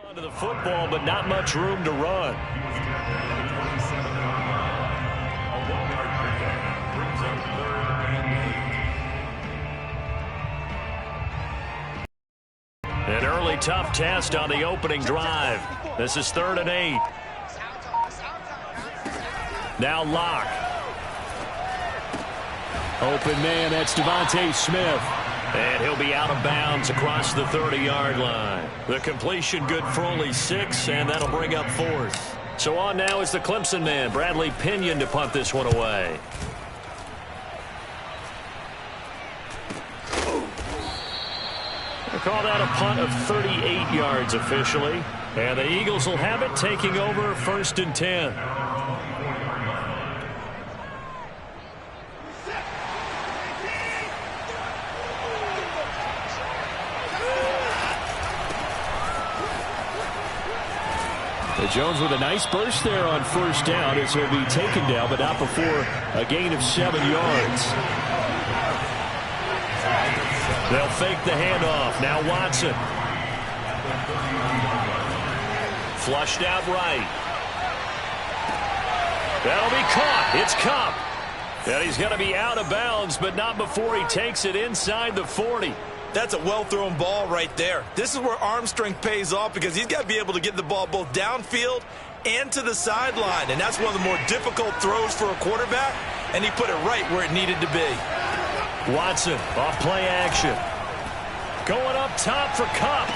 Onto the football, but not much room to run. An early tough test on the opening drive. This is 3rd and 8. Now Locke. Open man, that's Devontae Smith. And he'll be out of bounds across the 30-yard line. The completion good for only 6, and that'll bring up 4th. So on now is the Clemson man, Bradley Pinion, to punt this one away. They call that a punt of 38 yards officially. And the Eagles will have it, taking over 1st and 10. Jones with a nice burst there on 1st down as he'll be taken down, but not before a gain of 7 yards. They'll fake the handoff. Now Watson. Flushed out right. That'll be caught. It's Cup. And he's going to be out of bounds, but not before he takes it inside the 40. That's a well-thrown ball right there. This is where arm strength pays off because he's got to be able to get the ball both downfield and to the sideline. And that's one of the more difficult throws for a quarterback, and he put it right where it needed to be. Watson off play action. Going up top for Cup.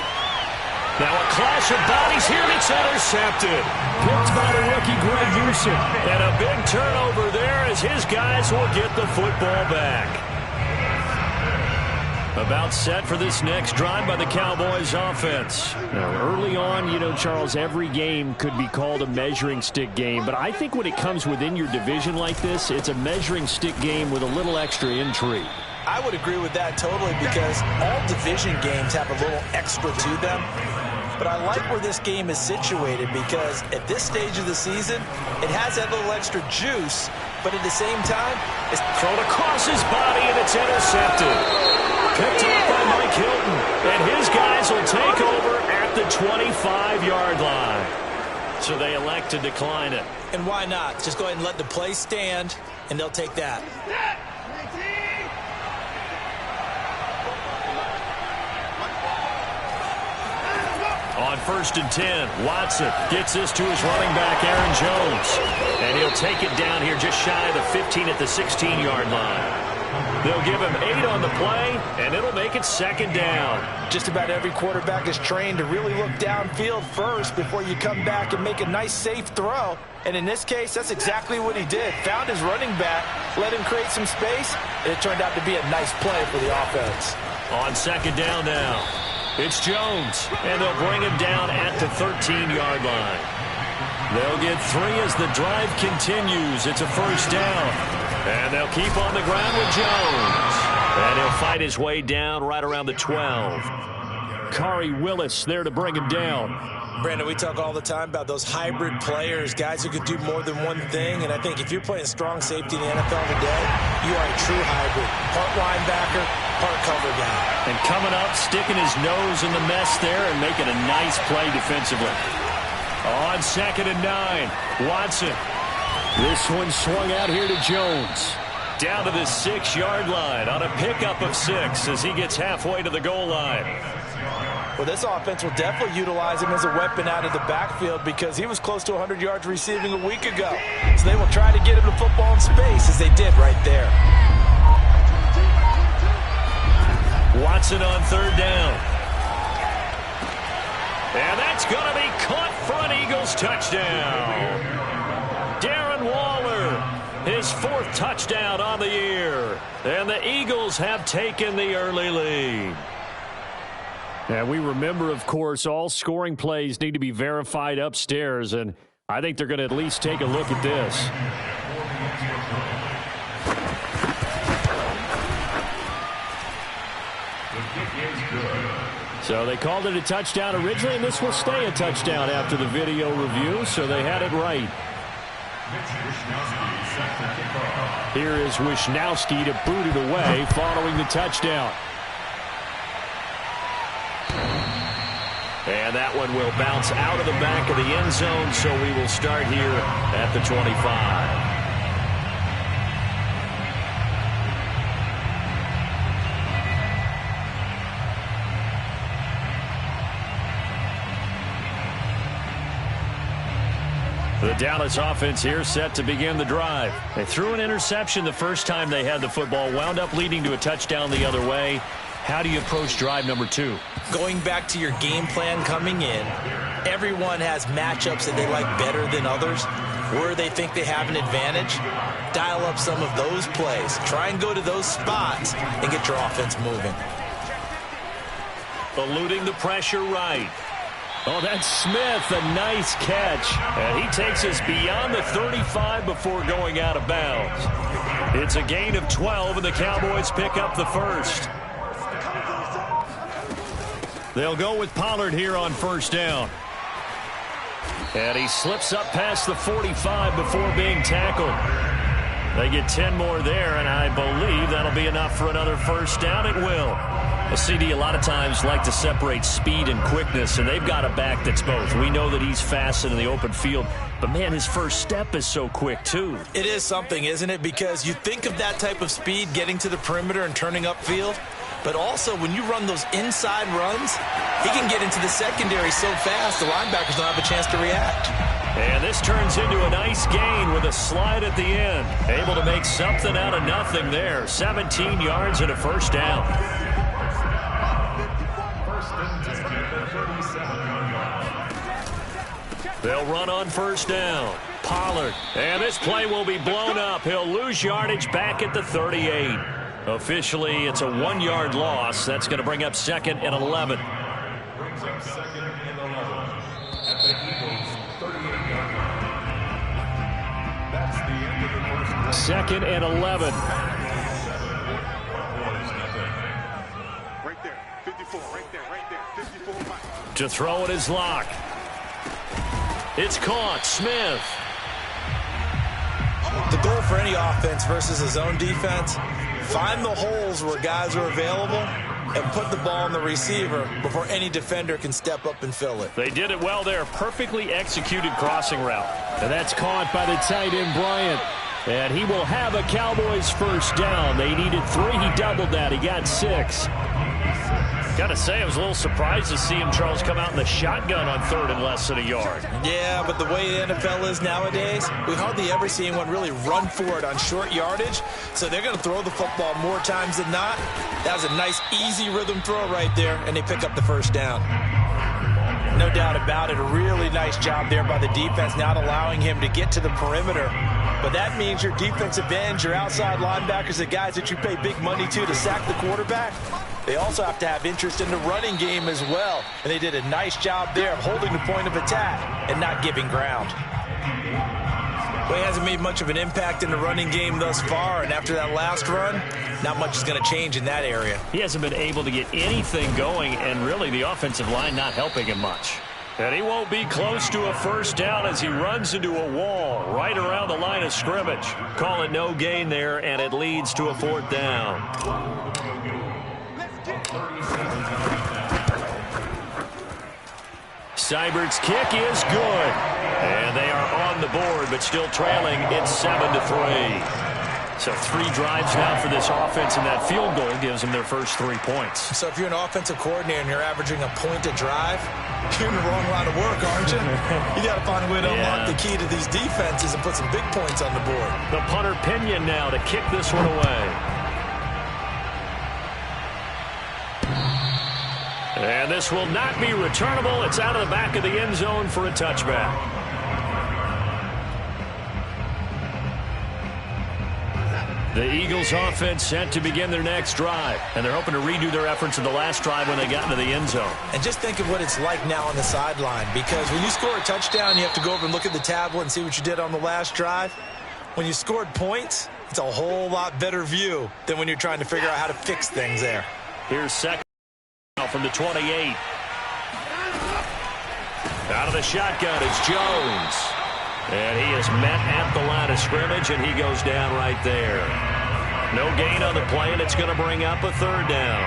Now a clash of bodies here, and it's intercepted. Picked by the rookie Greg Newsom. And a big turnover there as his guys will get the football back. About set for this next drive by the Cowboys offense. Now, early on, you know, Charles, every game could be called a measuring stick game. But I think when it comes within your division like this, it's a measuring stick game with a little extra intrigue. I would agree with that totally because all division games have a little extra to them. But I like where this game is situated because at this stage of the season, it has that little extra juice. But at the same time, it's thrown across his body and it's intercepted. Picked up by Mike Hilton, and his guys will take over at the 25-yard line. So they elect to decline it. And why not? Just go ahead and let the play stand, and they'll take that. On 1st and 10, Watson gets this to his running back, Aaron Jones. And he'll take it down here just shy of the 15 at the 16-yard line. They'll give him 8 on the play, and it'll make it 2nd down. Just about every quarterback is trained to really look downfield first before you come back and make a nice, safe throw. And in this case, that's exactly what he did. Found his running back, let him create some space, and it turned out to be a nice play for the offense. On 2nd down now, it's Jones, and they'll bring him down at the 13-yard line. They'll get 3 as the drive continues. It's a 1st down. And they'll keep on the ground with Jones. And he'll fight his way down right around the 12. Kari Willis there to bring him down. Brandon, we talk all the time about those hybrid players, guys who can do more than one thing. And I think if you're playing strong safety in the NFL today, you are a true hybrid. Part linebacker, part cover guy. And coming up, sticking his nose in the mess there and making a nice play defensively. On 2nd and 9, Watson. This one swung out here to Jones. Down to the 6-yard line on a pickup of 6 as he gets halfway to the goal line. Well, this offense will definitely utilize him as a weapon out of the backfield because he was close to 100 yards receiving a week ago. So they will try to get him the football in space as they did right there. Watson on 3rd down. And that's going to be caught for an Eagles touchdown. Darren Waller, his 4th touchdown on the year. And the Eagles have taken the early lead. And we remember, of course, all scoring plays need to be verified upstairs. And I think they're going to at least take a look at this. So they called it a touchdown originally, and this will stay a touchdown after the video review. So they had it right. Here is Wishnowski to boot it away following the touchdown. And And that one will bounce out of the back of the end zone, so we will start here at the 25. The Dallas offense here set to begin the drive. They threw an interception the first time they had the football, wound up leading to a touchdown the other way. How do you approach drive number 2? Going back to your game plan coming in, everyone has matchups that they like better than others, where they think they have an advantage. Dial up some of those plays. Try and go to those spots and get your offense moving. Eluding the pressure right. Oh, that's Smith, a nice catch. And he takes us beyond the 35 before going out of bounds. It's a gain of 12, and the Cowboys pick up the first. They'll go with Pollard here on first down. And he slips up past the 45 before being tackled. They get 10 more there, and I believe that'll be enough for another first down. It will. A CD a lot of times like to separate speed and quickness, and they've got a back that's both. We know that he's fast in the open field, but, man, his first step is so quick, too. It is something, isn't it? Because you think of that type of speed getting to the perimeter and turning upfield, but also when you run those inside runs, he can get into the secondary so fast the linebackers don't have a chance to react. And this turns into a nice gain with a slide at the end. Able to make something out of nothing there. 17 yards and a first down. They'll run on first down. Pollard. And this play will be blown up. He'll lose yardage back at the 38. Officially, it's a 1-yard loss. That's going to bring up 2nd and 11. Brings up 2nd and 11 at the Eagles' 38-yard line. That's the end of the first quarter. 2nd and 11. Right there, 54, right there, 54. To throw it is Locke. It's caught. Smith. The goal for any offense versus a zone defense, find the holes where guys are available and put the ball on the receiver before any defender can step up and fill it. They did it well there. Perfectly executed crossing route. And that's caught by the tight end, Bryant. And he will have a Cowboys first down. They needed 3. He doubled that. He got 6. Got to say, I was a little surprised to see him, Charles, come out in the shotgun on 3rd and less than a yard. Yeah, but the way the NFL is nowadays, we hardly ever see anyone really run for it on short yardage. So they're going to throw the football more times than not. That was a nice, easy rhythm throw right there, and they pick up the first down. No doubt about it. A really nice job there by the defense, not allowing him to get to the perimeter. But that means your defensive ends, your outside linebackers, the guys that you pay big money to sack the quarterback, they also have to have interest in the running game as well. And they did a nice job there of holding the point of attack and not giving ground. Well, he hasn't made much of an impact in the running game thus far, and after that last run, not much is going to change in that area. He hasn't been able to get anything going, and really the offensive line not helping him much. And he won't be close to a first down as he runs into a wall right around the line of scrimmage. Call it no gain there, and it leads to a 4th down. Seibert's kick is good. And they are on the board, but still trailing. It's 7-3. So 3 drives now for this offense, and that field goal gives them their first 3 points. So if you're an offensive coordinator and you're averaging a point a drive, you're in the wrong line of work, aren't you? You got to find a way to unlock the key to these defenses and put some big points on the board. The punter Pinion now to kick this one away. And this will not be returnable. It's out of the back of the end zone for a touchback. The Eagles offense set to begin their next drive. And they're hoping to redo their efforts in the last drive when they got into the end zone. And just think of what it's like now on the sideline. Because when you score a touchdown, you have to go over and look at the tablet and see what you did on the last drive. When you scored points, it's a whole lot better view than when you're trying to figure out how to fix things there. Here's second from the 28. Out of the shotgun, it's Jones. And he is met at the line of scrimmage, and he goes down right there. No gain on the play, and it's going to bring up a 3rd down.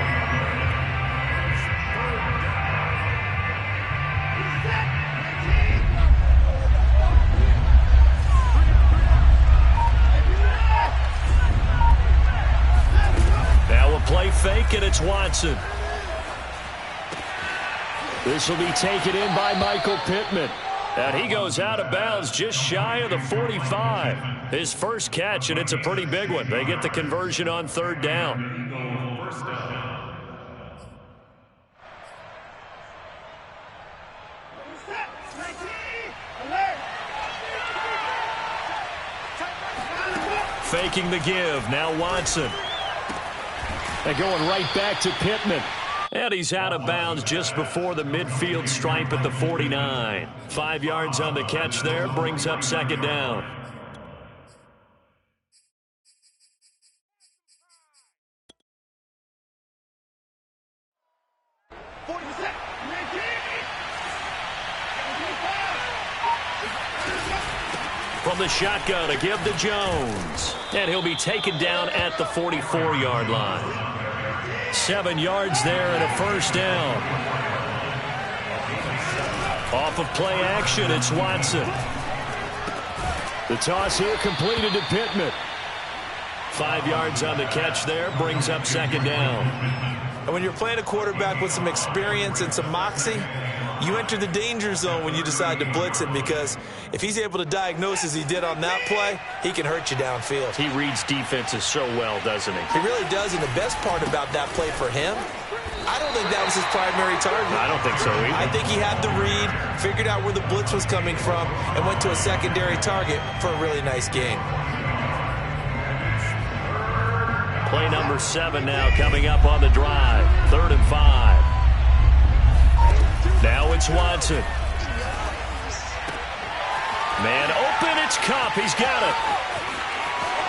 second, it's Watson. This will be taken in by Michael Pittman. And he goes out of bounds just shy of the 45. His first catch, and it's a pretty big one. They get the conversion on third down. Faking the give. Now Watson. And going right back to Pittman. And he's out of bounds just before the midfield stripe at the 49. 5 yards on the catch there. Brings up second down. From the shotgun, a give to Jones. And he'll be taken down at the 44-yard line. 7 yards there and a first down. Off of play action, it's Watson. The toss here completed to Pittman. 5 yards on the catch there, brings up second down. And when you're playing a quarterback with some experience and some moxie, you enter the danger zone when you decide to blitz him, because if he's able to diagnose as he did on that play, he can hurt you downfield. He reads defenses so well, doesn't he? He really does, and the best part about that play for him, I don't think that was his primary target. I don't think so either. I think he had the read, figured out where the blitz was coming from, and went to a secondary target for a really nice gain. Play number 7 now coming up on the drive. 3rd and 5. Now it's Watson. Man open, it's Kupp. He's got it.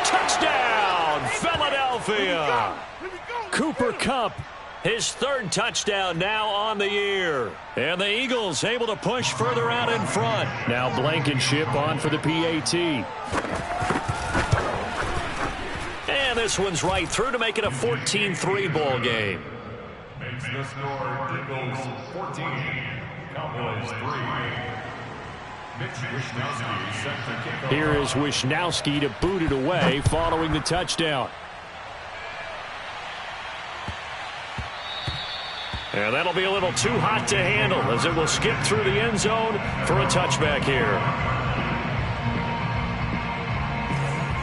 Touchdown, Philadelphia. Cooper Kupp. His 3rd touchdown now on the year. And the Eagles able to push further out in front. Now Blankenship on for the PAT. And this one's right through to make it a 14-3 ball game. Makes the score Eagles 14, Cowboys 3. Mitch Wishnowsky set to kick off. Here is Wishnowsky to boot it away following the touchdown. And that'll be a little too hot to handle as it will skip through the end zone for a touchback here.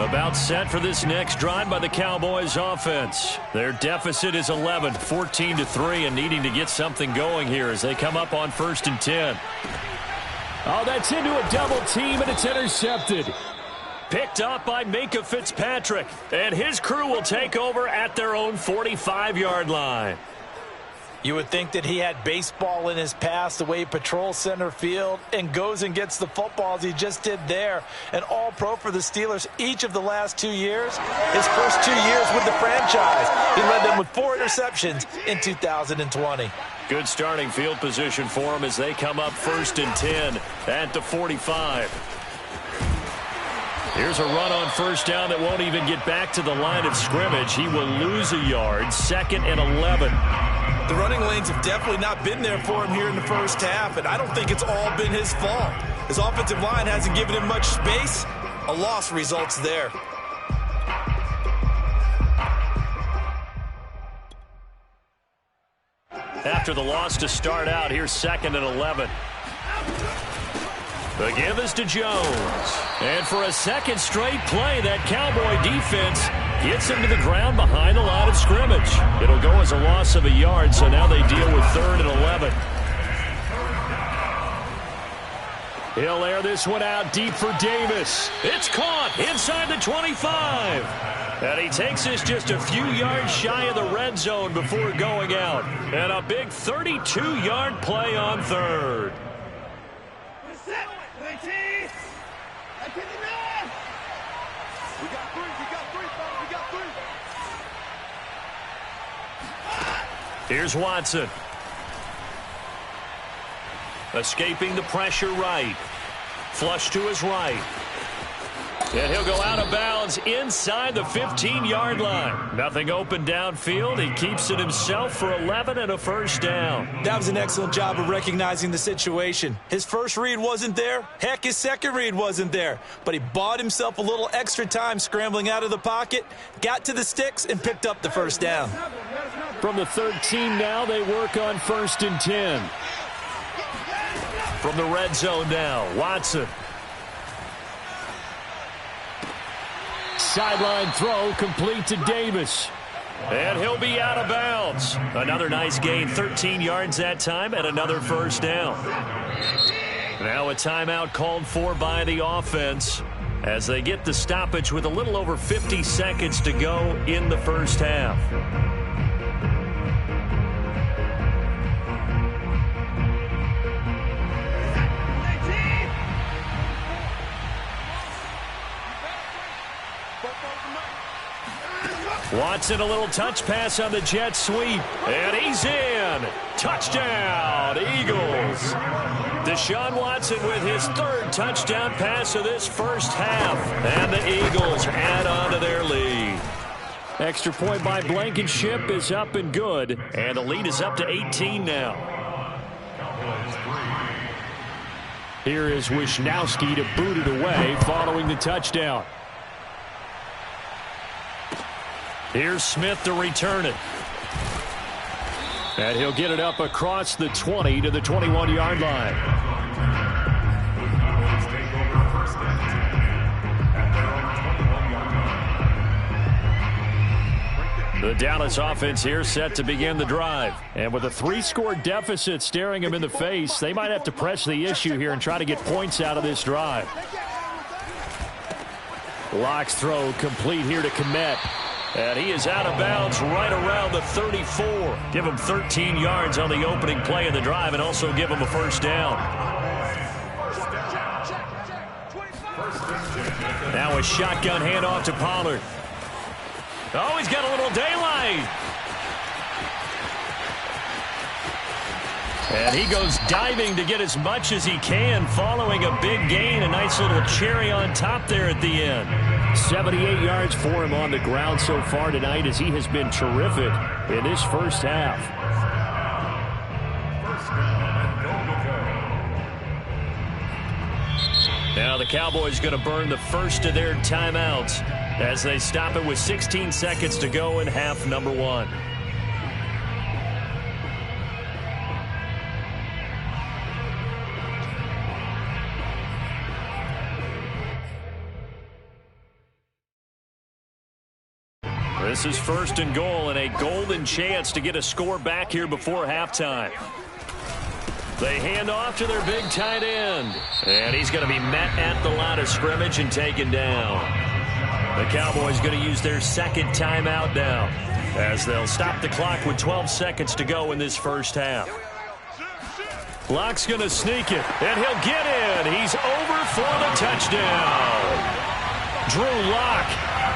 About set for this next drive by the Cowboys offense. Their deficit is 11, 14-3, and needing to get something going here as they come up on 1st and 10. Oh, that's into a double team, and it's intercepted. Picked up by Minka Fitzpatrick, and his crew will take over at their own 45-yard line. You would think that he had baseball in his past, the way he patrols center field and goes and gets the football as he just did there. An all-pro for the Steelers each of the last 2 years. His first 2 years with the franchise, he led them with 4 interceptions in 2020. Good starting field position for him as they come up 1st and 10 at the 45. Here's a run on 1st down that won't even get back to the line of scrimmage. He will lose a yard, 2nd and 11. The running lanes have definitely not been there for him here in the first half, and I don't think it's all been his fault. His offensive line hasn't given him much space. A loss results there. After the loss to start out, here's 2nd and 11. The give is to Jones. And for a second straight play, that Cowboy defense gets him to the ground behind the line of scrimmage. It'll go as a loss of a yard, so now they deal with 3rd and 11. He'll air this one out deep for Davis. It's caught inside the 25. And he takes us just a few yards shy of the red zone before going out. And a big 32-yard play on 3rd. Here's Watson. Escaping the pressure right. Flush to his right. And he'll go out of bounds inside the 15-yard line. Nothing open downfield. He keeps it himself for 11 and a first down. That was an excellent job of recognizing the situation. His first read wasn't there. Heck, his second read wasn't there. But he bought himself a little extra time scrambling out of the pocket, got to the sticks, and picked up the first down. From the 13 now, they work on 1st and 10. From the red zone now, Watson. Sideline throw complete to Davis. And he'll be out of bounds. Another nice gain, 13 yards that time, and another first down. Now a timeout called for by the offense as they get the stoppage with a little over 50 seconds to go in the first half. Watson, a little touch pass on the jet sweep. And he's in. Touchdown, Eagles. Deshaun Watson with his 3rd touchdown pass of this first half. And the Eagles add on to their lead. Extra point by Blankenship is up and good. And the lead is up to 18 now. Here is Wisnowski to boot it away following the touchdown. Here's Smith to return it. And he'll get it up across the 20 to the 21-yard line. The Dallas offense here set to begin the drive. And with a 3-score deficit staring them in the face, they might have to press the issue here and try to get points out of this drive. Locke's throw complete here to Kmet. And he is out of bounds right around the 34. Give him 13 yards on the opening play of the drive and also give him a first down. Now a shotgun handoff to Pollard. Oh, he's got a little daylight. And he goes diving to get as much as he can following a big gain. A nice little cherry on top there at the end. 78 yards for him on the ground so far tonight as he has been terrific in this first half. Now the Cowboys going to burn the first of their timeouts as they stop it with 16 seconds to go in half number 1. This is 1st and goal and a golden chance to get a score back here before halftime. They hand off to their big tight end. And he's going to be met at the line of scrimmage and taken down. The Cowboys going to use their 2nd timeout now as they'll stop the clock with 12 seconds to go in this first half. Locke's going to sneak it, and he'll get in. He's over for the touchdown. Drew Lock,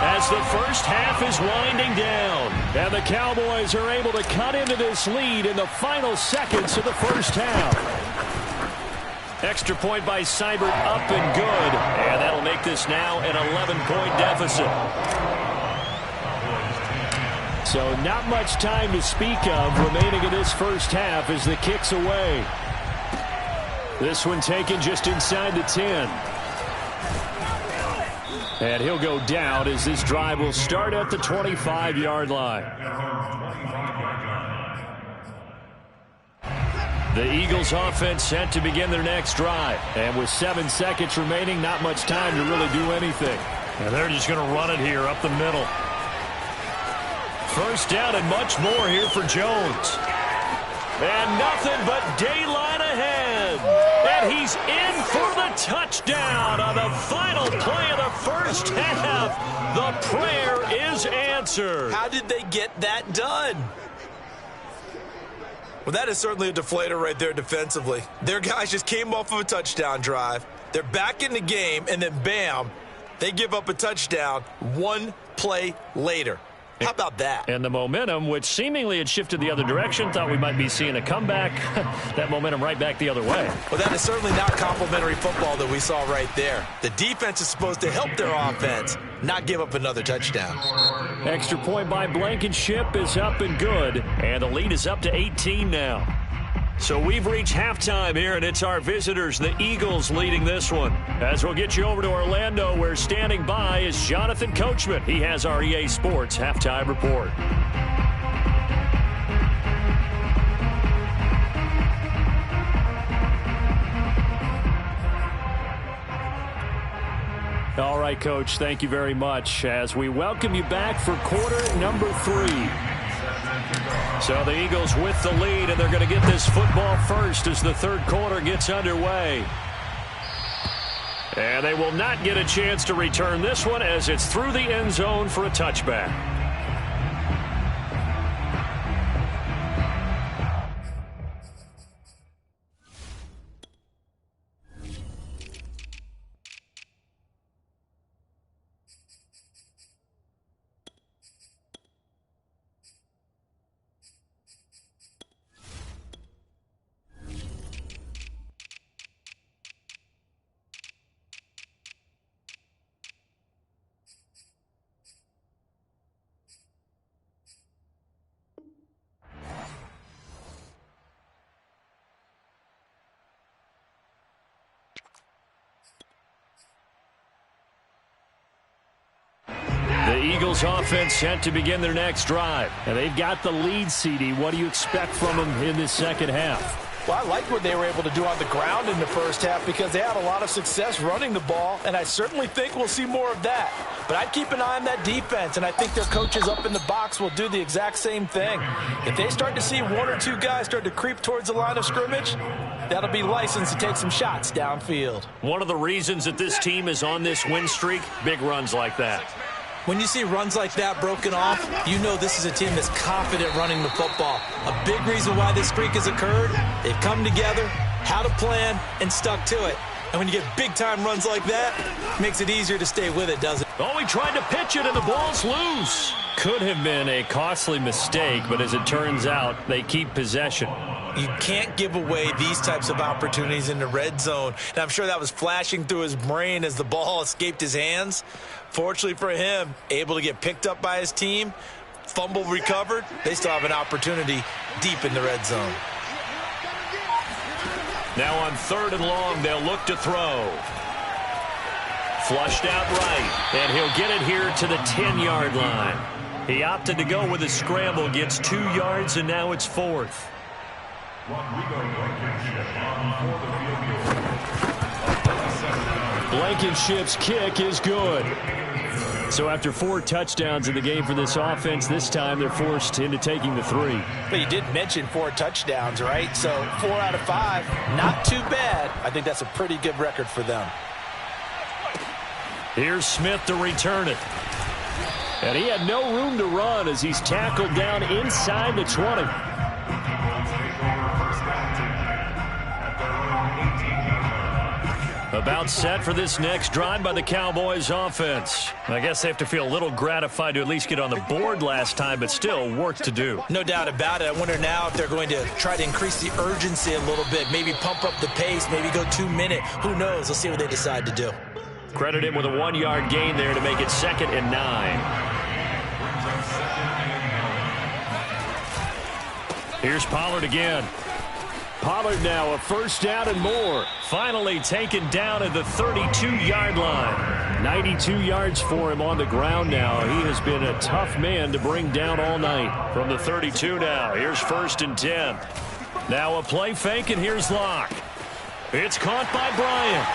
as the first half is winding down. And the Cowboys are able to cut into this lead in the final seconds of the first half. Extra point by Seibert up and good. And that'll make this now an 11-point deficit. So not much time to speak of remaining in this first half as the kick's away. This one taken just inside the 10. And he'll go down as this drive will start at the 25-yard line. The Eagles offense set to begin their next drive. And with 7 seconds remaining, not much time to really do anything. And they're just going to run it here up the middle. First down and much more here for Jones. And nothing but daylight ahead. And he's in for the touchdown on the final play of the first half. The prayer is answered. How did they get that done? Well, that is certainly a deflator right there defensively. Their guys just came off of a touchdown drive. They're back in the game, and then bam, they give up a touchdown 1 play later. How about that? And the momentum, which seemingly had shifted the other direction, thought we might be seeing a comeback. That momentum right back the other way. Well, that is certainly not complimentary football that we saw right there. The defense is supposed to help their offense, not give up another touchdown. Extra point by Blankenship is up and good. And the lead is up to 18 now. So we've reached halftime here, and it's our visitors, the Eagles, leading this one. As we'll get you over to Orlando, where standing by is Jonathan Coachman. He has our EA Sports Halftime Report. All right, Coach, thank you very much as we welcome you back for quarter number 3. So the Eagles with the lead, and they're going to get this football first as the third quarter gets underway. And they will not get a chance to return this one as it's through the end zone for a touchback. The Eagles offense set to begin their next drive. And they've got the lead, CD. What do you expect from them in this second half? Well, I like what they were able to do on the ground in the first half because they had a lot of success running the ball, and I certainly think we'll see more of that. But I'd keep an eye on that defense, and I think their coaches up in the box will do the exact same thing. If they start to see one or two guys start to creep towards the line of scrimmage, that'll be licensed to take some shots downfield. One of the reasons that this team is on this win streak, big runs like that. When you see runs like that broken off, you know this is a team that's confident running the football. A big reason why this streak has occurred, they've come together, had a plan, and stuck to it. And when you get big-time runs like that, it makes it easier to stay with it, doesn't it? Oh, he tried to pitch it, and the ball's loose. Could have been a costly mistake, but as it turns out, they keep possession. You can't give away these types of opportunities in the red zone. And I'm sure that was flashing through his brain as the ball escaped his hands. Fortunately for him, able to get picked up by his team, fumble recovered. They still have an opportunity deep in the red zone. Now on 3rd and long, they'll look to throw. Flushed out right, and he'll get it here to the 10-yard line. He opted to go with a scramble, gets 2 yards, and now it's 4th. Blankenship's kick is good. So after 4 touchdowns in the game for this offense, this time they're forced into taking the 3. But you did mention 4 touchdowns, right? So 4 out of 5, not too bad. I think that's a pretty good record for them. Here's Smith to return it. And he had no room to run as he's tackled down inside the 20. About set for this next drive by the Cowboys offense. I guess they have to feel a little gratified to at least get on the board last time, but still work to do. No doubt about it. I wonder now if they're going to try to increase the urgency a little bit, maybe pump up the pace, maybe go 2-minute. Who knows? Let's see what they decide to do. Credit him with a 1-yard gain there to make it 2nd and 9. Here's Pollard again. Pollard now a first down and more. Finally taken down at the 32-yard line. 92 yards for him on the ground now. He has been a tough man to bring down all night. From the 32 now, here's 1st and 10. Now a play fake, and here's Locke. It's caught by Bryant.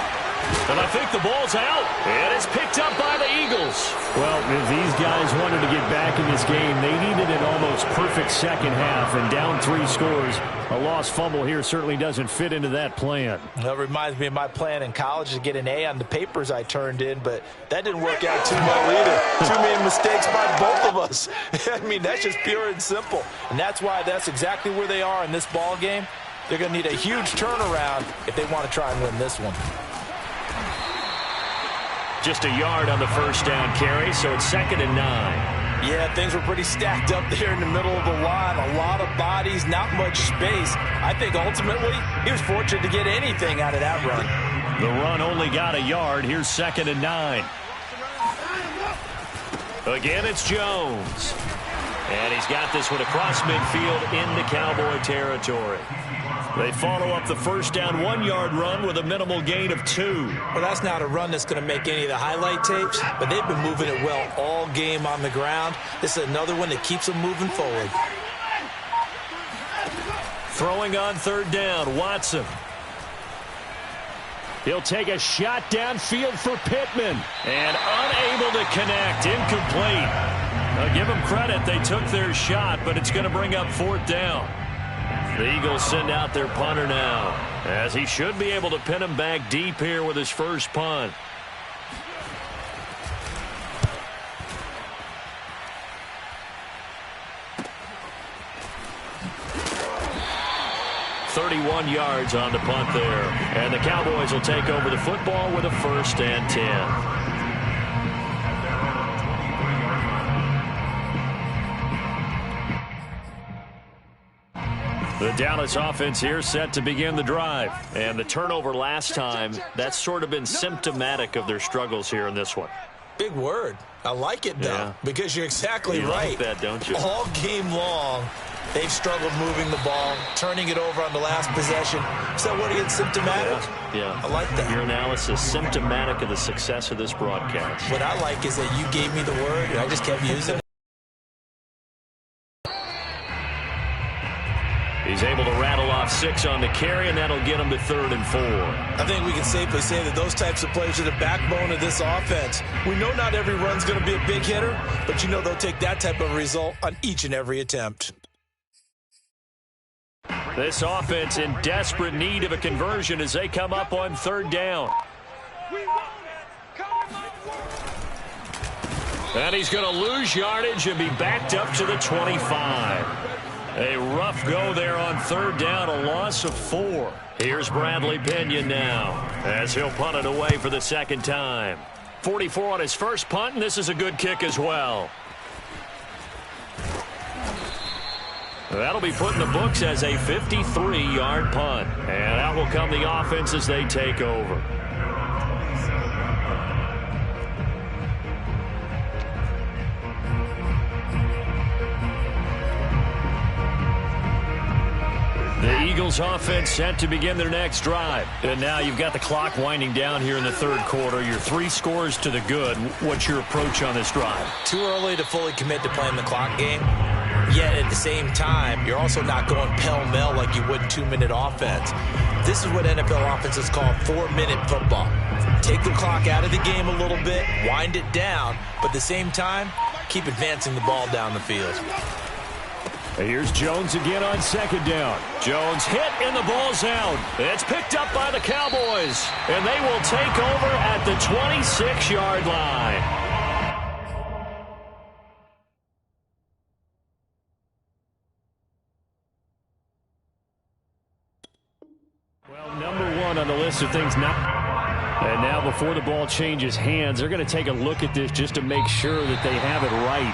And I think the ball's out. And it's picked up by the Eagles. Well, if these guys wanted to get back in this game, they needed an almost perfect second half. And down 3 scores, a lost fumble here certainly doesn't fit into that plan. That reminds me of my plan in college to get an A on the papers I turned in, but that didn't work out too well either. Too many mistakes by both of us. I mean, that's just pure and simple. And that's why that's exactly where they are in this ball game. They're going to need a huge turnaround if they want to try and win this one. Just a yard on the first down carry, so it's 2nd and 9. Yeah, things were pretty stacked up there in the middle of the line. A lot of bodies, not much space. I think ultimately he was fortunate to get anything out of that run. The run only got a yard. Here's 2nd and 9. Again, it's Jones. And he's got this one across midfield into Cowboy territory. They follow up the first down 1-yard run with a minimal gain of 2. Well, that's not a run that's going to make any of the highlight tapes, but they've been moving it well all game on the ground. This is another one that keeps them moving forward. Throwing on 3rd down, Watson. He'll take a shot downfield for Pittman. And unable to connect. Incomplete. Now give them credit. They took their shot, but it's going to bring up 4th down. The Eagles send out their punter now, as he should be able to pin him back deep here with his first punt. .31 yards on the punt there. And the Cowboys will take over the football with a 1st and 10. The Dallas offense here set to begin the drive. And the turnover last time, that's sort of been symptomatic of their struggles here in this one. Big word. I like it, though, because you're exactly right. Like that, don't you? All game long, they've struggled moving the ball, turning it over on the last possession. So what again, symptomatic? Yeah. I like that. Your analysis, symptomatic of the success of this broadcast. What I like is that you gave me the word, and I just kept using it. He's able to rattle off 6 on the carry, and that'll get him to 3rd and 4. I think we can safely say that those types of players are the backbone of this offense. We know not every run's going to be a big hitter, but you know they'll take that type of result on each and every attempt. This offense in desperate need of a conversion as they come up on 3rd down. And he's going to lose yardage and be backed up to the 25. A rough go there on 3rd down, a loss of 4. Here's Bradley Pinion now as he'll punt it away for the 2nd time. 44 on his first punt, and this is a good kick as well. That'll be put in the books as a 53-yard punt. And out will come the offense as they take over. The Eagles offense set to begin their next drive. And now you've got the clock winding down here in the 3rd quarter. Your 3 scores to the good. What's your approach on this drive? Too early to fully commit to playing the clock game. Yet at the same time, you're also not going pell-mell like you would 2-minute offense. This is what NFL offenses call 4-minute football. Take the clock out of the game a little bit, wind it down, but at the same time, keep advancing the ball down the field. Here's Jones again on 2nd down. Jones hit and the ball's out. It's picked up by the Cowboys, and they will take over at the 26-yard line. Well, number 1 on the list of things now. And now before the ball changes hands, they're going to take a look at this just to make sure that they have it right.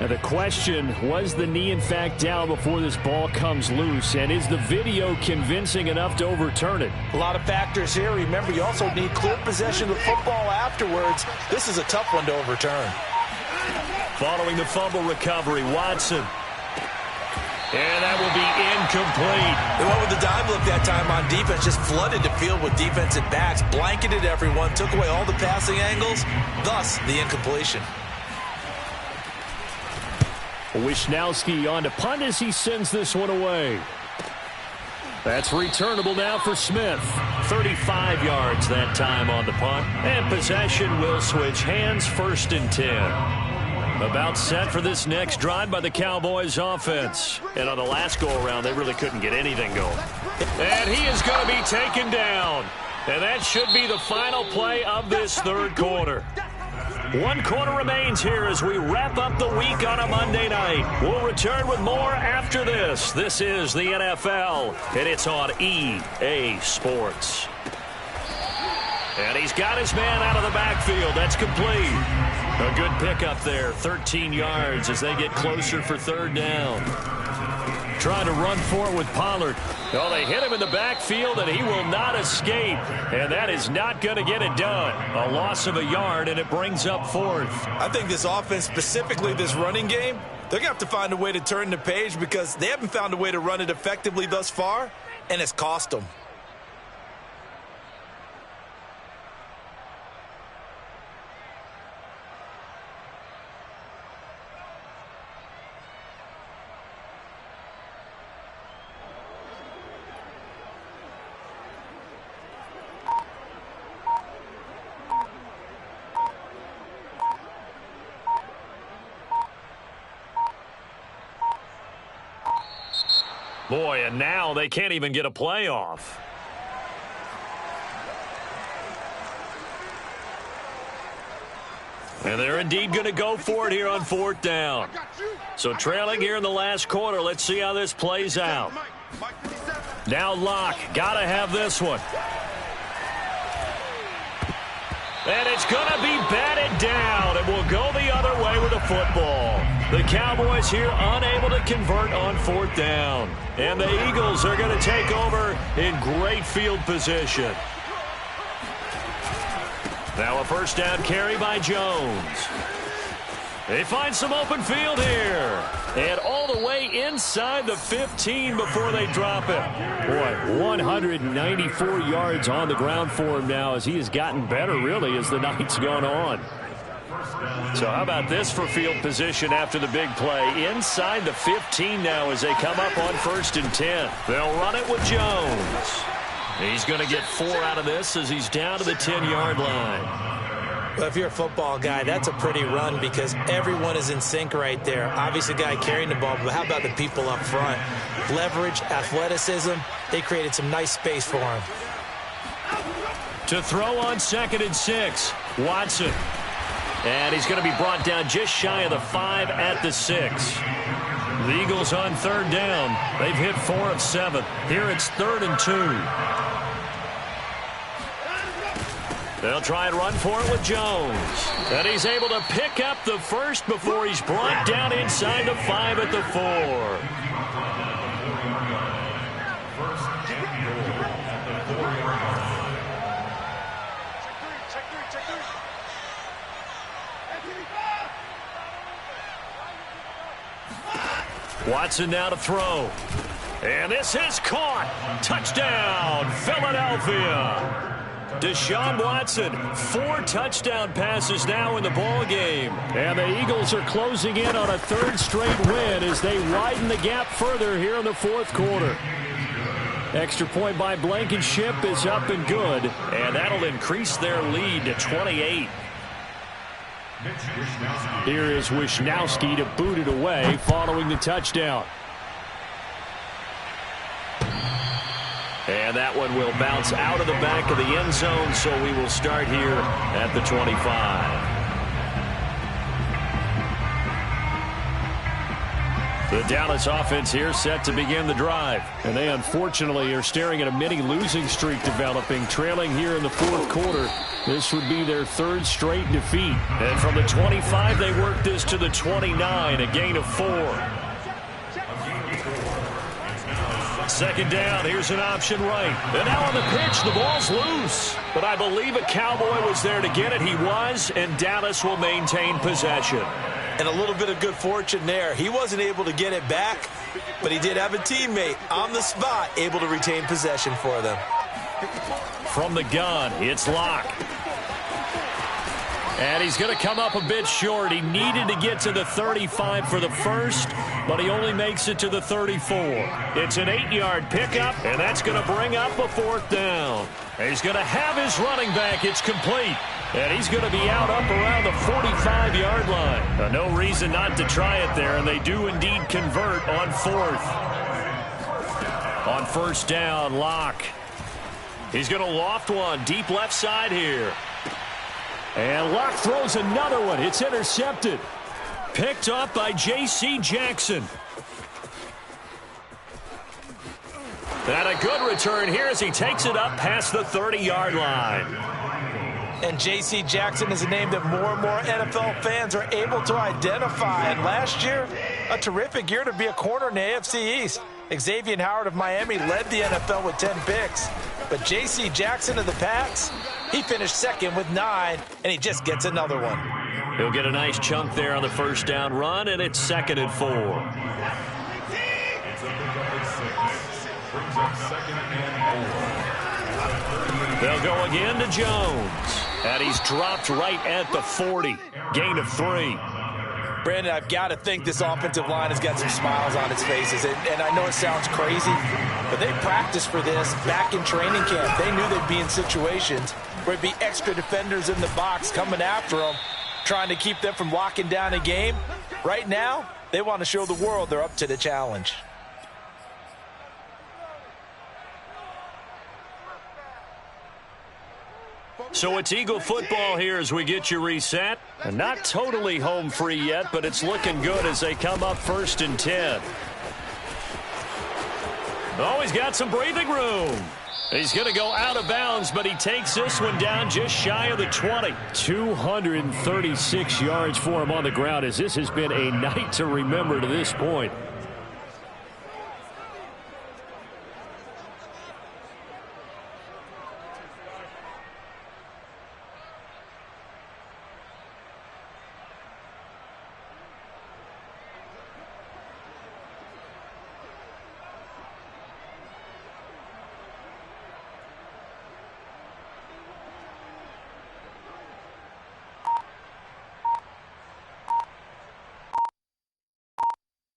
Now the question, was the knee in fact down before this ball comes loose? And is the video convincing enough to overturn it? A lot of factors here. Remember, you also need clear possession of the football afterwards. This is a tough one to overturn. Following the fumble recovery, Watson. And that will be incomplete. They went with the dive look that time on defense, just flooded the field with defensive backs, blanketed everyone, took away all the passing angles, thus the incompletion. Wisnowski on to punt as he sends this one away. That's returnable now for Smith. 35 yards that time on the punt. And possession will switch hands, 1st and 10. About set for this next drive by the Cowboys offense. And on the last go-around, they really couldn't get anything going. And he is going to be taken down. And that should be the final play of this 3rd quarter. 1 quarter remains here as we wrap up the week on a Monday night. We'll return with more after this. This is the NFL, and it's on EA Sports. And he's got his man out of the backfield. That's complete. A good pickup there, 13 yards as they get closer for 3rd down. Trying to run for it with Pollard. Oh, they hit him in the backfield, and he will not escape. And that is not going to get it done. A loss of a yard, and it brings up 4th. I think this offense, specifically this running game, they're going to have to find a way to turn the page because they haven't found a way to run it effectively thus far, and it's cost them. Boy, and now they can't even get a playoff. And they're indeed going to go for it here on 4th down. So trailing here in the last quarter. Let's see how this plays out. Now Locke. Got to have this one. And it's going to be batted down. It will go the other way with the football. The Cowboys here unable to convert on 4th down. And the Eagles are going to take over in great field position. Now a 1st down carry by Jones. They find some open field here. And all the way inside the 15 before they drop it. Boy, 194 yards on the ground for him now as he has gotten better, really, as the night's gone on. So how about this for field position after the big play? Inside the 15 now as they come up on 1st and 10. They'll run it with Jones. He's going to get 4 out of this as he's down to the 10-yard line. Well, if you're a football guy, that's a pretty run because everyone is in sync right there. Obviously, the guy carrying the ball, but how about the people up front? Leverage, athleticism, they created some nice space for him. To throw on 2nd and 6, Watson. And he's going to be brought down just shy of the 5 at the 6. The Eagles on 3rd down. They've hit 4 of 7. Here it's 3rd and 2. They'll try and run for it with Jones. And he's able to pick up the 1st before he's brought down inside the 5 at the 4. Watson now to throw. And this is caught. Touchdown, Philadelphia. Deshaun Watson, 4 touchdown passes now in the ball game. And the Eagles are closing in on a 3rd straight win as they widen the gap further here in the 4th quarter. Extra point by Blankenship is up and good. And that'll increase their lead to 28. Here is Wisnowski to boot it away following the touchdown. And that one will bounce out of the back of the end zone, so we will start here at the 25. The Dallas offense here set to begin the drive. And they unfortunately are staring at a mini losing streak developing, trailing here in the 4th quarter. This would be their 3rd straight defeat. And from the 25, they work this to the 29, a gain of 4. 2nd down, here's an option right. And now on the pitch, the ball's loose. But I believe a Cowboy was there to get it. He was, and Dallas will maintain possession. And a little bit of good fortune there. He wasn't able to get it back, but he did have a teammate on the spot able to retain possession for them. From the gun, it's Locke. And he's going to come up a bit short. He needed to get to the 35 for the 1st, but he only makes it to the 34. It's an 8-yard pickup, and that's going to bring up a 4th down. And he's going to have his running back. It's complete. And he's going to be out up around the 45-yard line. No reason not to try it there, and they do indeed convert on 4th. On 1st down, Locke. He's going to loft one deep left side here. And Locke throws another one. It's intercepted. Picked up by J.C. Jackson. And a good return here as he takes it up past the 30-yard line. And J.C. Jackson is a name that more and more NFL fans are able to identify. And last year, a terrific year to be a corner in the AFC East. Xavier Howard of Miami led the NFL with 10 picks. But J.C. Jackson of the Pats, he finished 2nd with 9, and he just gets another one. He'll get a nice chunk there on the 1st down run, and it's 2nd and 4. They'll go again to Jones. And he's dropped right at the 40. Gain of 3. Brandon, I've got to think this offensive line has got some smiles on its faces. And I know it sounds crazy, but they practiced for this back in training camp. They knew they'd be in situations where it'd be extra defenders in the box coming after them, trying to keep them from locking down a game. Right now, they want to show the world they're up to the challenge. So it's Eagle football here as we get you reset. And not totally home free yet, but it's looking good as they come up 1st and 10. Oh, he's got some breathing room. He's going to go out of bounds, but he takes this one down just shy of the 20. 236 yards for him on the ground, as this has been a night to remember to this point.